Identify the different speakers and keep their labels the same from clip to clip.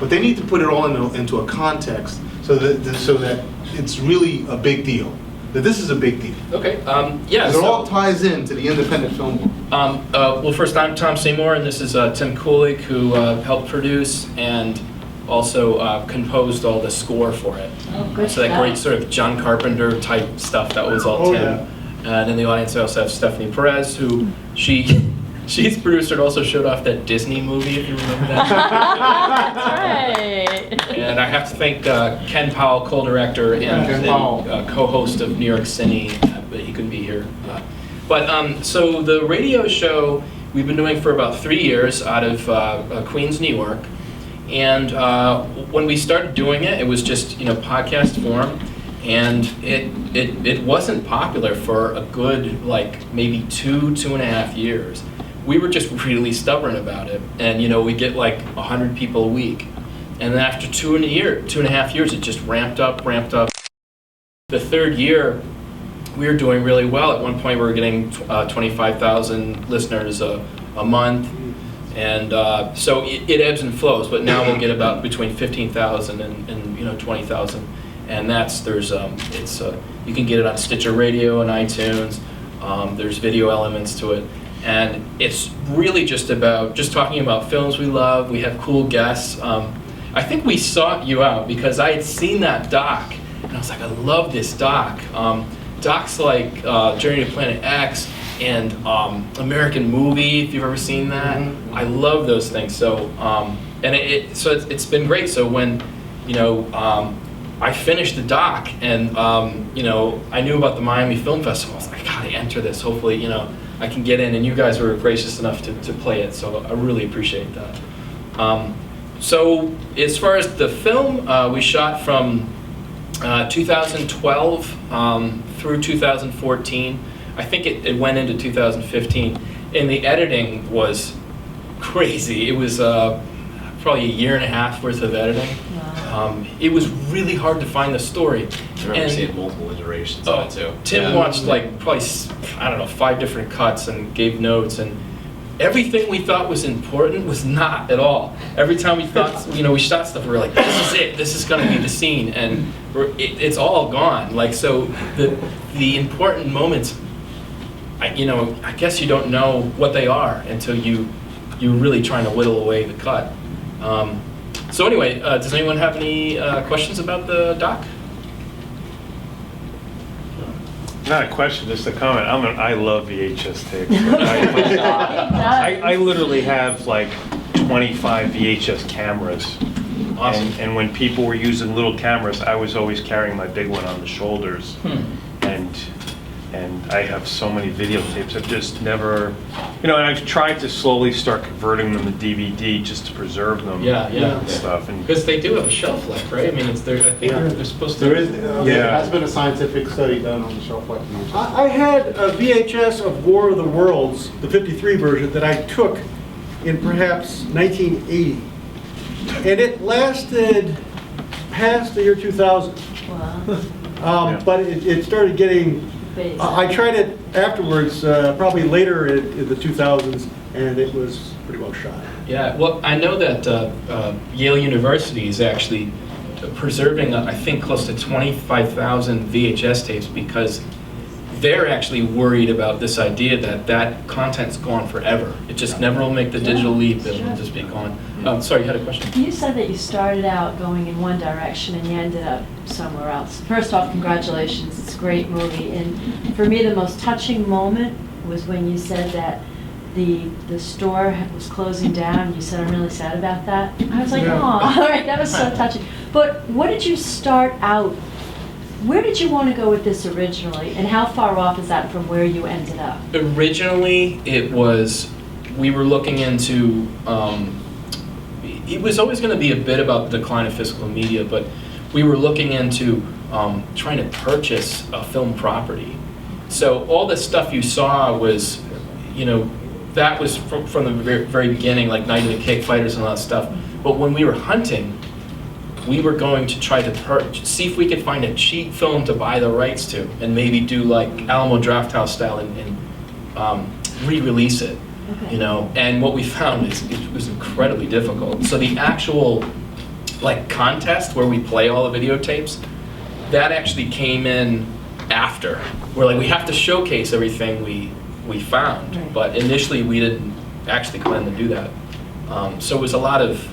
Speaker 1: but they need to put it all into a context so that it's really a big deal. That this is a big deal.
Speaker 2: Okay. Yeah.
Speaker 1: It all ties into the independent film world.
Speaker 2: Well, first, I'm Tom Seymour, and this is Tim Kulig, who helped produce and also composed all the score for it.
Speaker 3: Oh, good
Speaker 2: So that
Speaker 3: stuff.
Speaker 2: great sort of John Carpenter type stuff, that was all Tim.
Speaker 1: Yeah.
Speaker 2: And in the audience, I also have Stephanie Perez, who she's produced and also showed off that Disney movie, if you remember that.
Speaker 3: That's right.
Speaker 2: And I have to thank Ken Powell, co-director and co-host of New York Cine, but he couldn't be here. So the radio show we've been doing for about 3 years out of Queens, New York. And when we started doing it, it was just podcast form, and it wasn't popular for a good maybe 2.5 years. We were just really stubborn about it, and we get 100 people a week, and then after 2.5 years, it just ramped up. The third year, we were doing really well. At one point, we were getting 25,000 listeners a month. And so it ebbs and flows, but now we'll get about between 15,000 and 20,000, and you can get it on Stitcher Radio and iTunes. There's video elements to it, and it's really just talking about films we love. We have cool guests. I think we sought you out because I had seen that doc, and I was like, I love this doc. Docs like Journey to Planet X and American Movie, if you've ever seen that.
Speaker 1: Mm-hmm.
Speaker 2: I love those things. So it's been great. So when I finished the doc and I knew about the Miami Film Festival, I was like, I gotta enter this. Hopefully I can get in, and you guys were gracious enough to play it. So I really appreciate that. So as far as the film, we shot from 2012 through 2014. I think it went into 2015, and the editing was crazy. It was probably 1.5 years worth of editing.
Speaker 3: Wow.
Speaker 2: It was really hard to find the story.
Speaker 4: I remember seeing multiple iterations of it too.
Speaker 2: Tim watched probably 5 different cuts and gave notes, and everything we thought was important was not at all. Every time we thought, we shot stuff, we were like, this is it, this is gonna be the scene, and it's all gone. So the important moments, I guess you don't know what they are until you're really trying to whittle away the cut. So anyway, does anyone have any questions about the doc?
Speaker 5: Not a question, just a comment. I love VHS tapes. I literally have 25 VHS cameras.
Speaker 2: Awesome.
Speaker 5: And when people were using little cameras, I was always carrying my big one on the shoulders. And I have so many videotapes. I've just never, and I've tried to slowly start converting them to DVD just to preserve them.
Speaker 2: Yeah.
Speaker 5: And stuff.
Speaker 2: Because they do have a shelf life, right? I mean, I think they're supposed to.
Speaker 1: There has been a scientific study done on the shelf life.
Speaker 6: I had a VHS of War of the Worlds, the 53 version, that I took in perhaps 1980. And it lasted past the year 2000.
Speaker 3: Wow.
Speaker 6: But it started getting, I tried it afterwards, probably later in the 2000s, and it was pretty well shot.
Speaker 2: Yeah, well, I know that Yale University is actually preserving, I think, close to 25,000 VHS tapes because they're actually worried about this idea that content's gone forever. It just never will make the digital leap, it will just be gone. Sorry, you had a question?
Speaker 3: You said that you started out going in one direction and you ended up somewhere else. First off, congratulations, it's a great movie. And for me, the most touching moment was when you said that the store was closing down. You said, I'm really sad about that. I was like, oh, all right, that was so touching. But what did you start out, where did you want to go with this originally? And how far off is that from where you ended up?
Speaker 2: Originally, we were looking into, it was always going to be a bit about the decline of physical media, but we were looking into trying to purchase a film property. So all the stuff you saw was, that was from the very beginning, like Night of the Cake Fighters and all that stuff. But when we were hunting, we were going to try to see if we could find a cheap film to buy the rights to, and maybe do like Alamo Drafthouse style and re-release it.
Speaker 3: Okay.
Speaker 2: And what we found is it was incredibly difficult. So the actual like contest where we play all the videotapes, that actually came in after. We're like, we have to showcase everything we found,
Speaker 3: Right.
Speaker 2: but initially we didn't actually plan to do that. So it was a lot of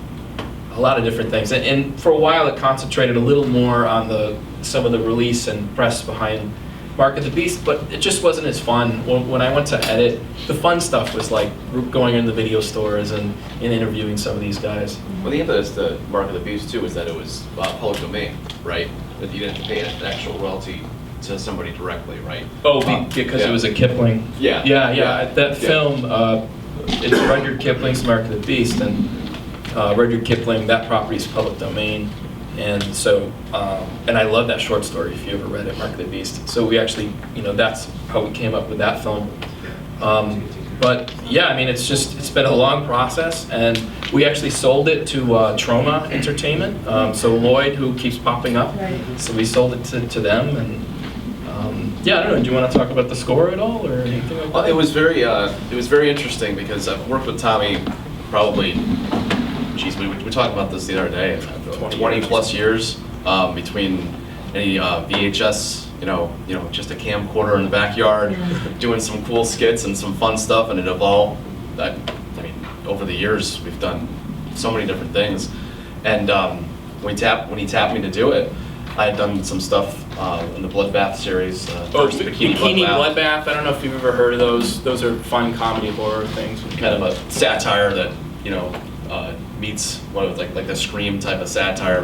Speaker 2: different things, and for a while it concentrated a little more on some of the release and press behind Mark of the Beast, but it just wasn't as fun. When I went to edit, the fun stuff was like going into the video stores and interviewing some of these guys.
Speaker 4: Well, the impetus to Mark of the Beast too is that it was public domain, right? That you didn't have to pay an actual royalty to somebody directly, right?
Speaker 2: Oh, because it was a Kipling.
Speaker 4: Yeah.
Speaker 2: Yeah. That
Speaker 4: Yeah.
Speaker 2: film, it's Rudyard Kipling's Mark of the Beast, and Rudyard Kipling, that property is public domain. And so, and I love that short story, if you ever read it, Mark of the Beast. So we actually, that's how we came up with that film. But yeah, I mean, it's been a long process, and we actually sold it to Trauma Entertainment. So Lloyd, who keeps popping up,
Speaker 3: Right.
Speaker 2: so we sold it to them, and yeah, I don't know, do you want to talk about the score at all, or anything like
Speaker 4: Well,
Speaker 2: that?
Speaker 4: it was very interesting because I've worked with Tommy probably, geez, we talked about this the other day, 20 plus years between any VHS, just a camcorder in the backyard, doing some cool skits and some fun stuff, and it evolved. I mean, over the years, we've done so many different things. And when he tapped me to do it, I had done some stuff in the Bloodbath series. First
Speaker 2: Bikini Bloodbath, I don't know if you've ever heard of those. Those are fun comedy horror things.
Speaker 4: Kind of a satire that, meets what it was like the Scream type of satire,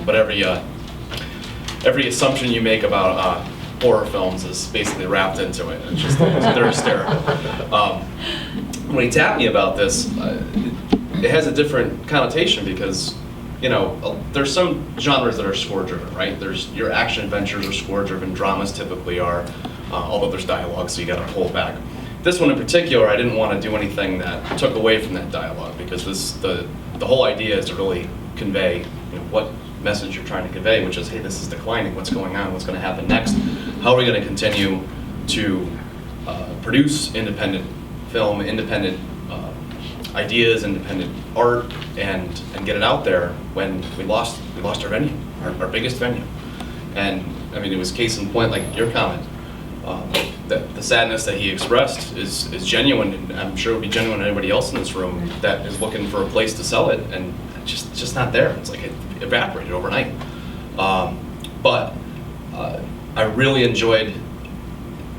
Speaker 4: but every assumption you make about horror films is basically wrapped into it. It's just they're hysterical. When he tapped me about this, it has a different connotation because there's some genres that are score driven, right? There's your action adventures are score driven, dramas typically are, although there's dialogue, so you got to pull back. This one in particular, I didn't want to do anything that took away from that dialogue because the whole idea is to really convey what message you're trying to convey, which is, hey, this is declining, what's going on, what's going to happen next, how are we going to continue to produce independent film, independent ideas, independent art, and get it out there when we lost our venue, our biggest venue. And I mean, it was case in point, like your comment, that the sadness that he expressed is genuine, and I'm sure it would be genuine to anybody else in this room that is looking for a place to sell it, and it's just not there. It's like it evaporated overnight. But I really enjoyed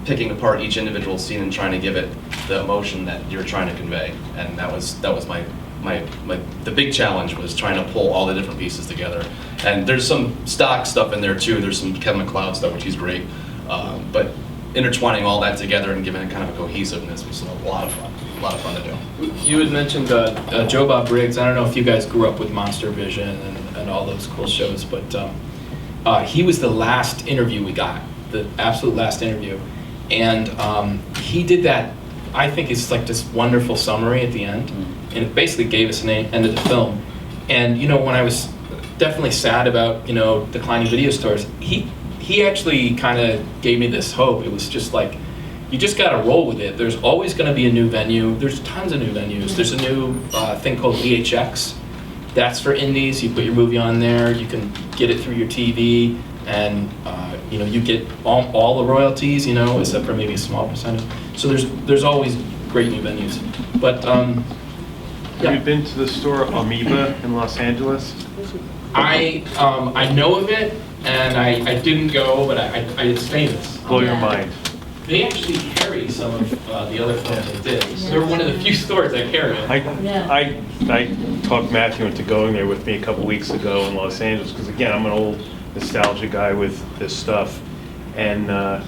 Speaker 4: picking apart each individual scene and trying to give it the emotion that you're trying to convey, and that was the big challenge was trying to pull all the different pieces together. And there's some stock stuff in there too. There's some Kevin MacLeod stuff, which he's great, but intertwining all that together and giving it kind of a cohesiveness was a lot of fun to do.
Speaker 2: You had mentioned Joe Bob Briggs. I don't know if you guys grew up with Monster Vision and all those cool shows, but he was the last interview we got, the absolute last interview. And he did that, I think it's like this wonderful summary at the end, and it basically gave us an end of the film. And when I was definitely sad about declining video stores, he actually kind of gave me this hope. It was just like, you just got to roll with it. There's always going to be a new venue. There's tons of new venues. There's a new thing called VHX. That's for indies. You put your movie on there. You can get it through your TV, and you get all the royalties. Except for maybe a small percentage. So there's always great new venues. But
Speaker 5: Have you been to the store Amoeba in Los Angeles?
Speaker 2: I know of it, and I didn't go, but it's famous.
Speaker 5: Blow your mind.
Speaker 2: They actually carry some of the other films they did. So they're one of the few stores that carry it.
Speaker 5: I talked Matthew into going there with me a couple weeks ago in Los Angeles, because again, I'm an old nostalgia guy with this stuff, and I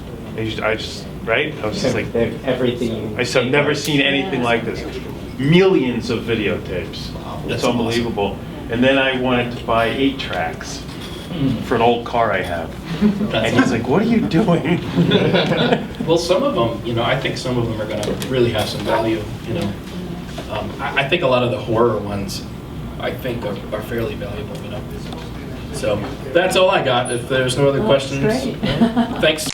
Speaker 5: just like,
Speaker 7: everything.
Speaker 5: I said, I've never seen anything like this. Millions of videotapes.
Speaker 2: That's
Speaker 5: It's unbelievable. And then I wanted to buy 8 tracks for an old car I have. And he's like, what are you doing?
Speaker 2: Well, some of them, I think some of them are going to really have some value, I think a lot of the horror ones, I think, are fairly valuable, So that's all I got. If there's no other questions,
Speaker 3: That's great.
Speaker 2: thanks.